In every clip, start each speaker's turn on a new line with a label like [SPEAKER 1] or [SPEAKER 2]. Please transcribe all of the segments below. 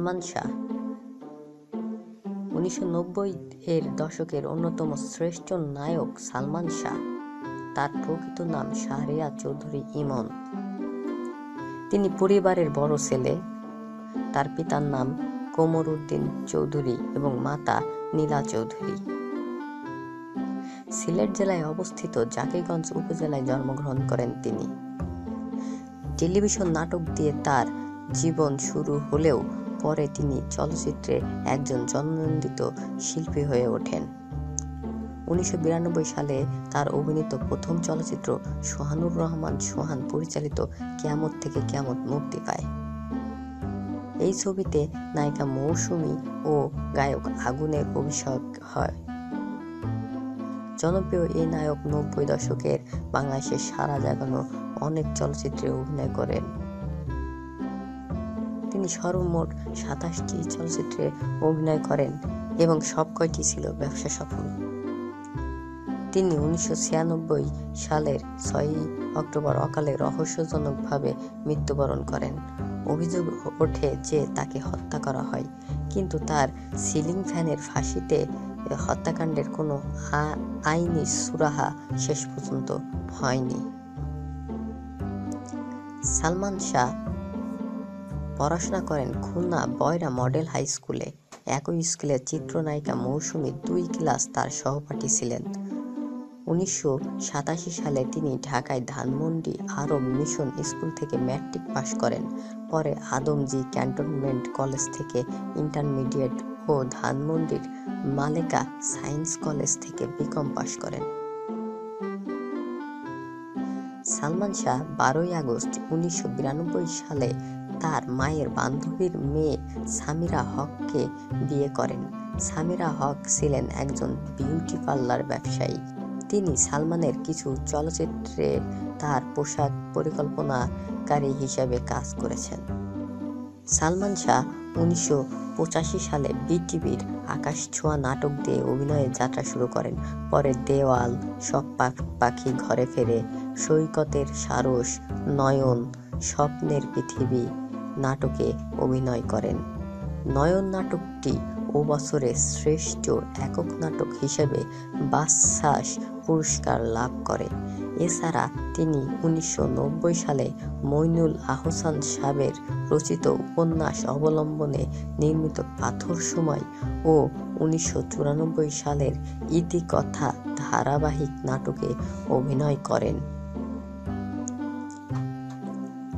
[SPEAKER 1] সালমান শাহ 1990-এর দশকের অন্যতম শ্রেষ্ঠ নায়ক সালমান শাহ। তার প্রকৃত নাম শাহরিয়ার চৌধুরী ইমন। তিনি পরিবারের বড় ছেলে। তার পিতার নাম কোমরউদ্দিন চৌধুরী এবং মাতা নীলা চৌধুরী। সিলেট জেলায় অবস্থিত জাকিগঞ্জ উপজেলায় জন্মগ্রহণ করেন তিনি। টেলিভিশন নাটক দিয়ে তার জীবন শুরু হলেও পরে তিনি চলচ্চিত্রে একজন জননন্দিত শিল্পী হয়ে ওঠেন। 1992 সালে তার অভিনীত প্রথম চলচ্চিত্র সোহানুর রহমান সোহান পরিচালিত কিয়ামত থেকে কিয়ামত মুক্তি পায়। এই ছবিতে নায়িকা মৌসুমী ও গায়ক আগুনের অভিষেক হয়। জনপ্রিয় এই নায়ক 90 দশকের বাংলাদেশের সাড়া জাগানো অনেক চলচ্চিত্রে অভিনয় করেন। তিনি সর্বমোট 27টি চলচ্চিত্রে অভিনয় করেন এবং সবকয়টি ছিল ব্যবসা সফল। তিনি 1996 সালের 6 অক্টোবর অকালে রহস্যজনকভাবে মৃত্যুবরণ করেন। অভিযোগ ওঠে যে তাকে হত্যা করা হয়, কিন্তু তার সিলিং ফ্যানের ফাঁসিতে হত্যাকাণ্ডের কোনো আইনি সুরাহা শেষ পর্যন্ত হয়নি। সালমান শাহ পড়াশোনা করেন খুলনা বয়রা মডেল হাই স্কুলে। একই স্কুলের চিত্রনায়িকা মৌসুমী 2 ক্লাস তার সহপাঠী ছিলেন। 1987 সালে তিনি ঢাকায় ধানমন্ডি আরব মিশন স্কুল থেকে ম্যাট্রিক পাশ করেন। পরে আদমজী ক্যান্টনমেন্ট কলেজ থেকে ইন্টারমিডিয়েট ও ধানমন্ডির মালেকা সায়েন্স কলেজ থেকে বিকম পাশ করেন। সালমান শাহ 12 আগস্ট 1992 সালে তার মায়ের বান্ধবীর মেয়ে সামিরা হককে বিয়ে করেন। সামিরা হক ছিলেন একজন বিউটি পার্লার ব্যবসায়ী। তিনি সালমানের কিছু চলচ্চিত্রে তার পোশাক পরিকল্পনাকারী হিসেবে কাজ করেছেন। সালমান শাহ 1985 সালে বিটিভির আকাশ ছোঁয়া নাটক দিয়ে অভিনয়ের যাত্রা শুরু করেন। পরে দেওয়াল, সব পাখি ঘরে ফেরে, সৈকতের সারস, নয়ন, স্বপ্নের পৃথিবী নাটকে অভিনয় করেন। নয়ন নাটকটি ও বছরের শ্রেষ্ঠ একক নাটক হিসেবে বাচসাস পুরস্কার লাভ করে। এছাড়া তিনি 1990 সালে মইনুল আহসান সাহেবের রচিত উপন্যাস অবলম্বনে নির্মিত পাথর সময় ও 1994 সালের ইতিকথা ধারাবাহিক নাটকে অভিনয় করেন।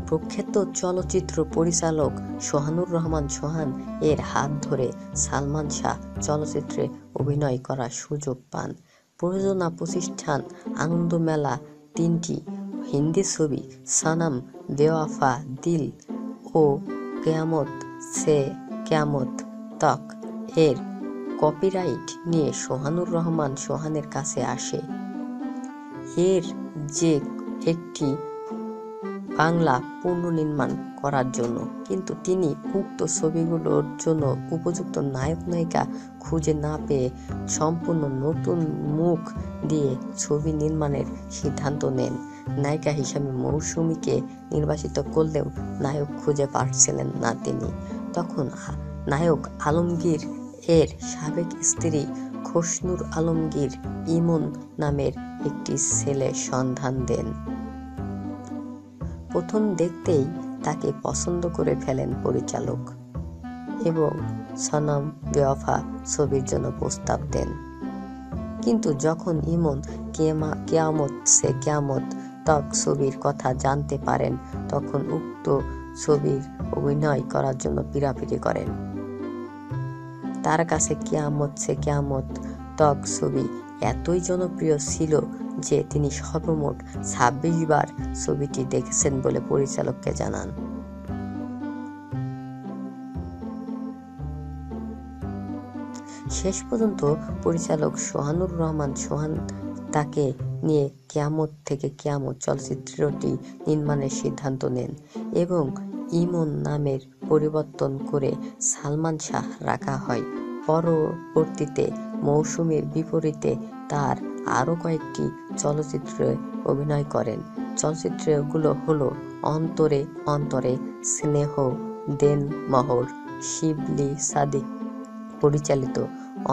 [SPEAKER 1] প্রখ্যাত চলচ্চিত্র পরিচালক সোহানুর রহমান সোহান এর হাত ধরে সালমান শাহ চলচ্চিত্রে অভিনয় করার সুযোগ পান। প্রযোজনা প্রতিষ্ঠান আনন্দ মেলা 3টি হিন্দি ছবি সনম, বেওয়াফা, দিল ও কিয়ামত সে কিয়ামত তক এর কপিরাইট নিয়ে সোহানুর রহমান সোহানের কাছে আসে এর যে একটি বাংলা পুনর্নির্মাণ করার জন্য, কিন্তু তিনি উক্ত ছবিগুলোর জন্য উপযুক্ত নায়ক নায়িকা খুঁজে না পেয়ে সম্পূর্ণ নতুন মুখ দিয়ে ছবি নির্মাণের সিদ্ধান্ত নেন। নায়িকা হিসেবে মৌসুমীকে নির্বাচিত করলেও নায়ক খুঁজে পাচ্ছিলেন না তিনি। তখন নায়ক আলমগীর এর সাবেক স্ত্রী খসনুর আলমগীর ইমন নামের একটি ছেলে সন্ধান দেন। প্রথম দেখতেই তাকে পছন্দ করে ফেলেন পরিচালক এবং সনম, বেওয়াফা ছবির জন্য প্রস্তাব দেন। কিন্তু যখন ইমন কিয়ামত সে কিয়ামত তক ছবির কথা জানতে পারেন, তখন উক্ত ছবির অভিনয় করার জন্য পিরাপিরি করেন। তার কাছে কিয়ামত সে কিয়ামত তক ছবি এতই জনপ্রিয় ছিল যে তিনি সর্বমোট 26 বার ছবিটি দেখেছেন বলে পরিচালককে জানান। শেষ পর্যন্ত পরিচালক সোহানুর রহমান সোহান তাকে নিয়ে কিয়ামত থেকে কিয়ামত চলচ্চিত্রটি নির্মাণের সিদ্ধান্ত নেন এবং ইমন নামের পরিবর্তন করে সালমান শাহ রাখা হয়। পরবর্তীতে মৌসুমীর বিপরীতে তার আরও কয়েকটি চলচ্চিত্রে অভিনয় করেন। চলচ্চিত্রগুলো হলো অন্তরে অন্তরে, স্নেহ, দেনমোহর, শিবলি সাদিক পরিচালিত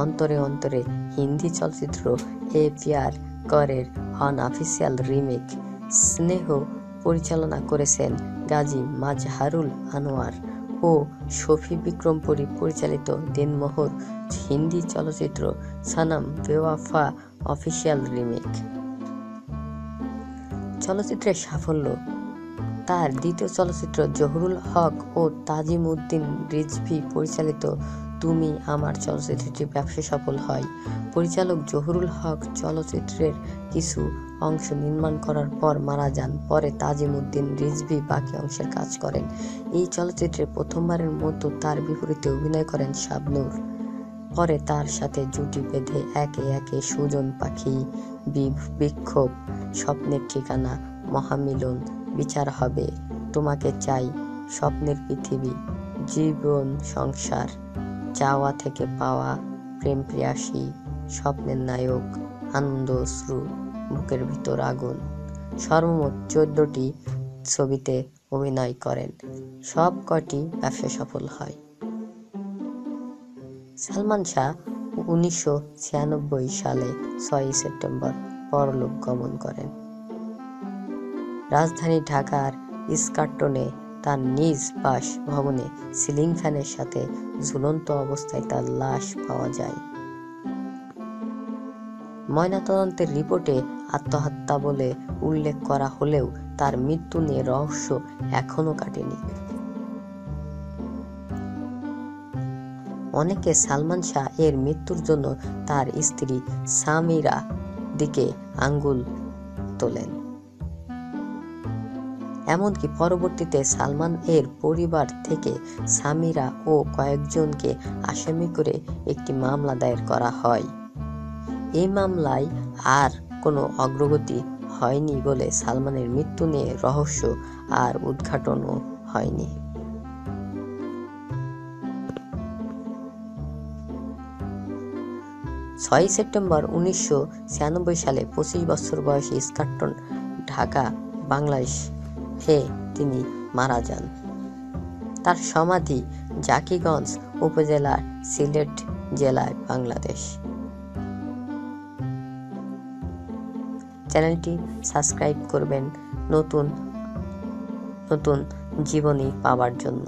[SPEAKER 1] অন্তরে অন্তরে হিন্দি চলচ্চিত্র এ প্যার করের অনঅফিসিয়াল রিমেক স্নেহ পরিচালনা করেছেন গাজী মাজহারুল আনোয়ার ও শফি বিক্রমপুরী পরিচালিত দিনমোহর হিন্দি চলচ্চিত্র সনম বেওয়াফা অফিসিয়াল রিমেক। চলচ্চিত্রের সাফল্য। তার দ্বিতীয় চলচ্চিত্র জহুরুল হক ও তাজিমউদ্দিন রিজভী পরিচালিত তুমি আমার চলচ্চিত্রটি ব্যবসা সফল হয়। পরিচালক জহুরুল হক চলচ্চিত্রের কিছু অংশ নির্মাণ করার পর মারা যান। পরে তাজিমউদ্দিন রিজভী বাকি অংশের কাজ করেন। এই চলচ্চিত্রে প্রথমবারের মতো তার বিপরীতে অভিনয় করেন শাবনূর। পরে তার সাথে জুটি বেঁধে একে একে সুজন পাখি, বিক্ষোভ, স্বপ্নের ঠিকানা, মহামিলন, বিচার হবে, তোমাকে চাই, স্বপ্নের পৃথিবী, জীবন সংসার, চাওয়া থেকে পাওয়া, প্রেম প্রিয়াসী, স্বপ্নের নায়ক, আনন্দ অশ্রু, বুকের ভিতর আগুন, সর্বমোট 14টি ছবিতে অভিনয় করেন। সব কটি ব্যবসা সফল হয়। সালমান শাহ 1996 সালে 6 সেপ্টেম্বর পরলোক গমন করেন। রাজধানী ঢাকার ইস্কাটনে তার নিজ বাসভবনে সিলিং ফ্যানের সাথে ঝুলন্ত অবস্থায় তার লাশ পাওয়া যায়। ময়নাতদন্তের রিপোর্টে আত্মহত্যা বলে উল্লেখ করা হলেও তার মৃত্যু নিয়ে রহস্য এখনো কাটেনি। অনেকে সালমান শাহ এর মৃত্যুর জন্য তার স্ত্রী সামিরা দিকে আঙ্গুল তোলেন। এমনকি পরবর্তীতে সালমান এর পরিবার থেকে সামিরা ও কয়েকজনকে আসামি করে একটি মামলা দায়ের করা হয়। এই মামলায় আর কোনো অগ্রগতি হয়নি বলে সালমানের মৃত্যু নিয়ে রহস্য আর উদ্ঘাটনও হয়নি। 6 সেপ্টেম্বর 1996 সালে 25 বছর বয়সী ইস্কাটন, ঢাকা, বাংলাদেশে তিনি মারা যান। তার সমাধি জাকিগঞ্জ উপজেলার সিলেট জেলায়, বাংলাদেশ। চ্যানেলটি সাবস্ক্রাইব করবেন নতুন নতুন জীবনী পাওয়ার জন্য।